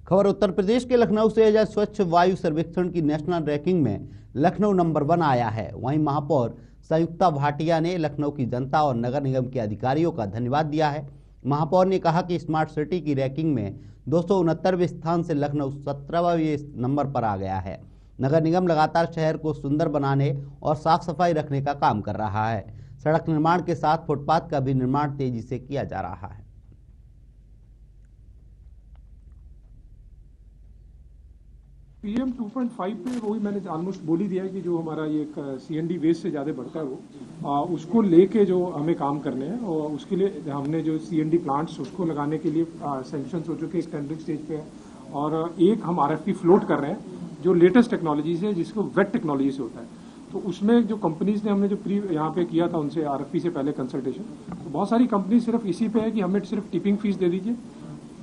खबर उत्तर प्रदेश के लखनऊ से है। स्वच्छ वायु सर्वेक्षण की नेशनल रैंकिंग में लखनऊ नंबर 1 आया है। वहीं महापौर संयुक्ता भाटिया ने लखनऊ की जनता और नगर निगम के अधिकारियों का धन्यवाद दिया है। महापौर ने कहा कि स्मार्ट सिटी की रैंकिंग में 269वें स्थान से लखनऊ 17वें नंबर पर आ गया है। नगर निगम लगातार शहर को सुंदर बनाने और साफ सफाई रखने का काम कर रहा है। सड़क निर्माण के साथ फुटपाथ का भी निर्माण तेजी से किया जा रहा है। PM 2.5 पे वही मैंने ऑलमोस्ट बोल ही दिया है कि जो हमारा ये CND वेस्ट से ज़्यादा बढ़ता है वो उसको लेके जो हमें काम करने हैं और उसके लिए हमने जो CND प्लांट्स उसको लगाने के लिए सैंक्शंस हो चुके, एक टेंडरिंग स्टेज पे है और एक हम RFP फ्लोट कर रहे हैं जो लेटेस्ट टेक्नोलॉजी से, जिसको वेट टेक्नोलॉजी से होता है। तो उसमें जो कंपनीज ने हमने जो यहाँ पे किया था उनसे RFP से पहले कंसल्टेशन, तो बहुत सारी कंपनी सिर्फ इसी पे है कि हमें सिर्फ टिपिंग फीस दे दीजिए,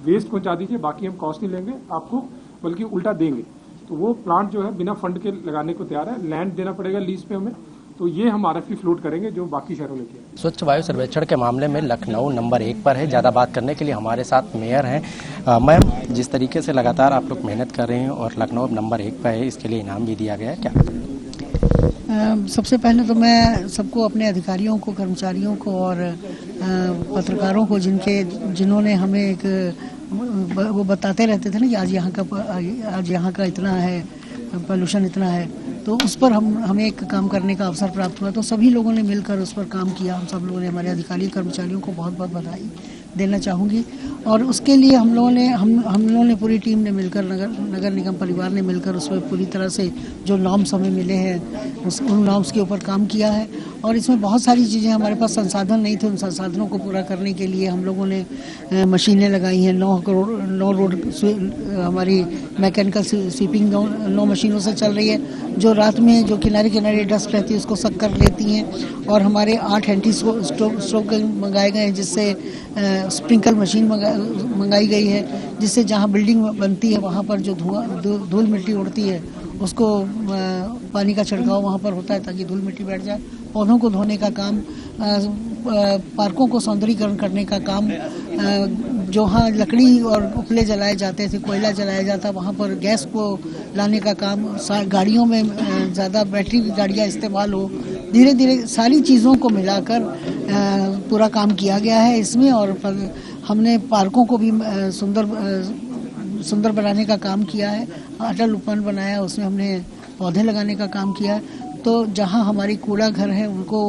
वेस्ट पहुँचा दीजिए, बाकी हम कॉस्ट नहीं लेंगे आपको, बल्कि उल्टा देंगे। तो वो प्लांट जो है बिना फंड के लगाने को तैयार है। लैंड देना पड़ेगा लीज पे हमें, तो ये हम RFP फ्लोट करेंगे जो बाकी शहरों ने किया। स्वच्छ वायु सर्वेक्षण के मामले में लखनऊ नंबर 1 पर है। ज़्यादा बात करने के लिए हमारे साथ मेयर हैं। मैम, जिस तरीके से लगातार आप लोग मेहनत कर रहे हैं और लखनऊ नंबर 1 पर है, इसके लिए इनाम भी दिया गया है, क्या? सबसे पहले तो मैं सबको, अपने अधिकारियों को, कर्मचारियों को और पत्रकारों को जिन्होंने हमें एक वो बताते रहते थे ना कि आज यहाँ का इतना है, पोल्यूशन इतना है, तो उस पर हमें एक काम करने का अवसर प्राप्त हुआ। तो सभी लोगों ने मिलकर उस पर काम किया। हम सब लोगों ने, हमारे अधिकारी कर्मचारियों को बहुत बहुत बधाई देना चाहूँगी। और उसके लिए हम लोगों ने पूरी टीम ने मिलकर, नगर निगम परिवार ने मिलकर उसमें पूरी तरह से जो नॉर्म्स हमें मिले हैं उन नॉर्म्स के ऊपर काम किया है। और इसमें बहुत सारी चीज़ें, हमारे पास संसाधन नहीं थे, उन संसाधनों को पूरा करने के लिए हम लोगों ने मशीनें लगाई हैं। 9 रोड हमारी मैकेनिकल स्वीपिंग 9 मशीनों से चल रही है, जो रात में जो किनारे किनारे डस्ट रहती है उसको सक कर लेती हैं। और हमारे 8 एंटी स्ट्रोक मंगाए गए हैं, जिससे स्प्रिंकल मशीन मंगाई गई है, जिससे जहाँ बिल्डिंग बनती है वहाँ पर जो धूल मिट्टी उड़ती है उसको पानी का छिड़काव वहाँ पर होता है ताकि धूल मिट्टी बैठ जाए। पौधों को धोने का काम, पार्कों को सौंदर्यीकरण करने का काम, जहाँ लकड़ी और उपले जलाए जाते थे, कोयला जलाया जाता, वहाँ पर गैस को लाने का काम, गाड़ियों में ज़्यादा बैटरी की गाड़ियाँ इस्तेमाल हो, धीरे धीरे सारी चीज़ों को मिलाकर पूरा काम किया गया है इसमें। और हमने पार्कों को भी सुंदर बनाने का काम किया है। अटल उपवन बनाया, उसमें हमने पौधे लगाने का काम किया है। तो जहाँ हमारी कूड़ा घर है उनको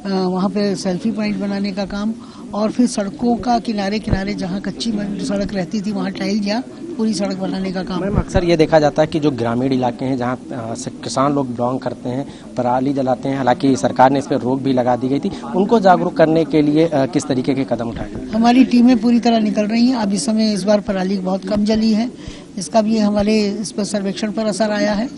वहाँ पे सेल्फी पॉइंट बनाने का काम, और फिर सड़कों का किनारे किनारे जहाँ कच्ची सड़क रहती थी वहाँ टाइल या पूरी सड़क बनाने का काम। मैम, अक्सर ये देखा जाता है कि जो ग्रामीण इलाके हैं जहाँ किसान लोग बिलोंग करते हैं, पराली जलाते हैं, हालांकि सरकार ने इस पर रोक भी लगा दी गई थी, उनको जागरूक करने के लिए किस तरीके के कदम उठाए? हमारी टीमें पूरी तरह निकल रही हैं। अब इस समय इस बार पराली बहुत कम जली है, इसका भी हमारे इस पर सर्वेक्षण पर असर आया है।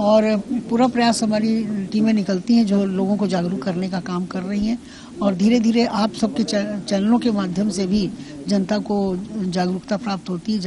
और पूरा प्रयास, हमारी टीमें निकलती हैं जो लोगों को जागरूक करने का काम कर रही हैं। और धीरे धीरे आप सबके चैनलों के माध्यम से भी जनता को जागरूकता प्राप्त होती है।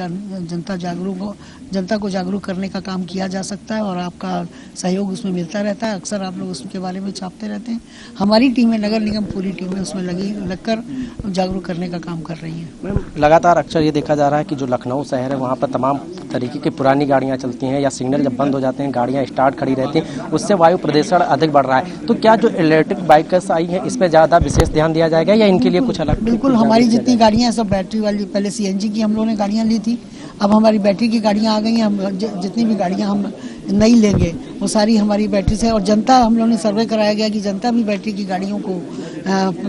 जनता को जागरूक करने का काम किया जा सकता है और आपका सहयोग उसमें मिलता रहता है। अक्सर आप लोग उसके बारे में छापते रहते हैं। हमारी टीमें, नगर निगम पूरी टीमें उसमें लगकर जागरूक करने का काम कर रही हैं। मैम, लगातार अक्सर ये देखा जा रहा है कि जो लखनऊ शहर है वहाँ पर तमाम तरीके की पुरानी गाड़ियाँ चलती हैं, या सिग्नल जब बंद हो जाते हैं गाड़ियाँ स्टार्ट खड़ी रहती हैं, उससे वायु प्रदूषण अधिक बढ़ रहा है। तो क्या जो इलेक्ट्रिक बाइक्स आई हैं इस पर ज़्यादा विशेष ध्यान दिया जाएगा या इनके लिए कुछ अलग? बिल्कुल, हमारी जितनी गाड़ियाँ सब बैटरी वाली, पहले CNG की हम लोगों ने गाड़ियाँ ली थी, अब हमारी बैटरी की गाड़ियाँ आ गई हैं। हम जितनी भी गाड़ियाँ हम नई लेंगे वो सारी हमारी बैटरी से। और जनता, हम लोगों ने सर्वे कराया गया कि जनता भी बैटरी की गाड़ियों को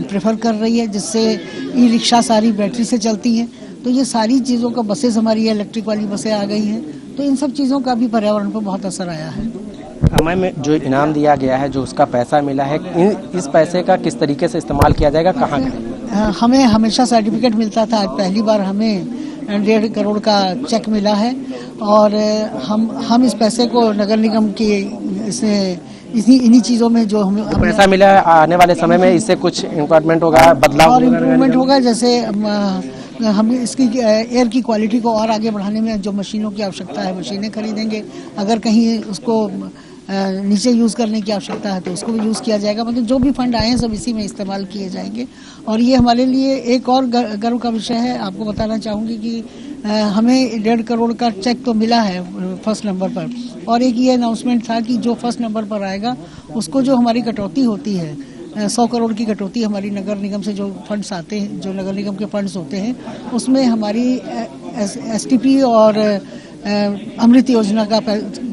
प्रेफर कर रही है, जिससे ई-रिक्शा सारी बैटरी से चलती हैं। तो ये सारी चीज़ों का, बसेस हमारी इलेक्ट्रिक वाली बसें आ गई हैं, तो इन सब चीज़ों का भी पर्यावरण पर बहुत असर आया है। हमें जो इनाम दिया गया है, जो उसका पैसा मिला है, इस पैसे का किस तरीके से इस्तेमाल किया जाएगा, कहाँ? हमें हमेशा सर्टिफिकेट मिलता था, आज पहली बार हमें 1.5 करोड़ का चेक मिला है। और हम इस पैसे को नगर निगम के इन्हीं चीज़ों में जो हमें पैसा मिला है, आने वाले समय में इससे कुछ इम्प्रूवमेंट होगा, बदलाव और इम्प्रूवमेंट होगा। जैसे हम इसकी एयर की क्वालिटी को और आगे बढ़ाने में जो मशीनों की आवश्यकता है, मशीनें खरीदेंगे। अगर कहीं उसको नीचे यूज़ करने की आवश्यकता है तो उसको भी यूज़ किया जाएगा। मतलब जो भी फंड आए हैं सब इसी में इस्तेमाल किए जाएंगे। और ये हमारे लिए एक और गर्व का विषय है। आपको बताना चाहूँगी कि हमें 1.5 करोड़ का चेक तो मिला है फर्स्ट नंबर पर, और एक ये अनाउंसमेंट था कि जो फर्स्ट नंबर पर आएगा उसको जो हमारी कटौती होती है 100 करोड़ की कटौती हमारी नगर निगम से जो फंड्स आते हैं, जो नगर निगम के फंड्स होते हैं, उसमें हमारी एसटीपी और अमृत योजना का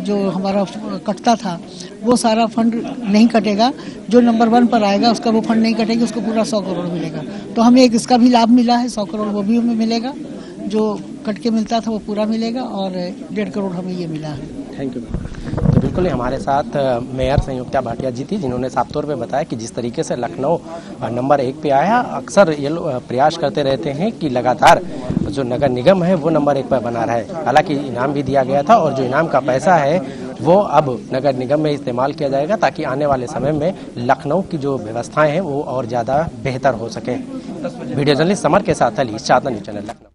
जो हमारा कटता था वो सारा फंड नहीं कटेगा। जो नंबर 1 पर आएगा उसका वो फंड नहीं कटेगा, उसको पूरा 100 करोड़ मिलेगा। तो हमें एक इसका भी लाभ मिला है, 100 करोड़ वो भी हमें मिलेगा, जो कट के मिलता था वो पूरा मिलेगा, और 1.5 करोड़ हमें ये मिला है। Thank you. तो बिल्कुल ही हमारे साथ मेयर संयुक्ता भाटिया जी थी, जिन्होंने साफ तौर पे बताया कि जिस तरीके से लखनऊ नंबर 1 पे आया, अक्सर ये लोग प्रयास करते रहते हैं कि लगातार जो नगर निगम है वो नंबर 1 पर बना रहे। हालांकि इनाम भी दिया गया था, और जो इनाम का पैसा है वो अब नगर निगम में इस्तेमाल किया जाएगा, ताकि आने वाले समय में लखनऊ की जो व्यवस्थाएं हैं वो और ज़्यादा बेहतर हो सके। वीडियो जर्नलिस्ट समर के साथ अली, चांदनी चैनल, लखनऊ।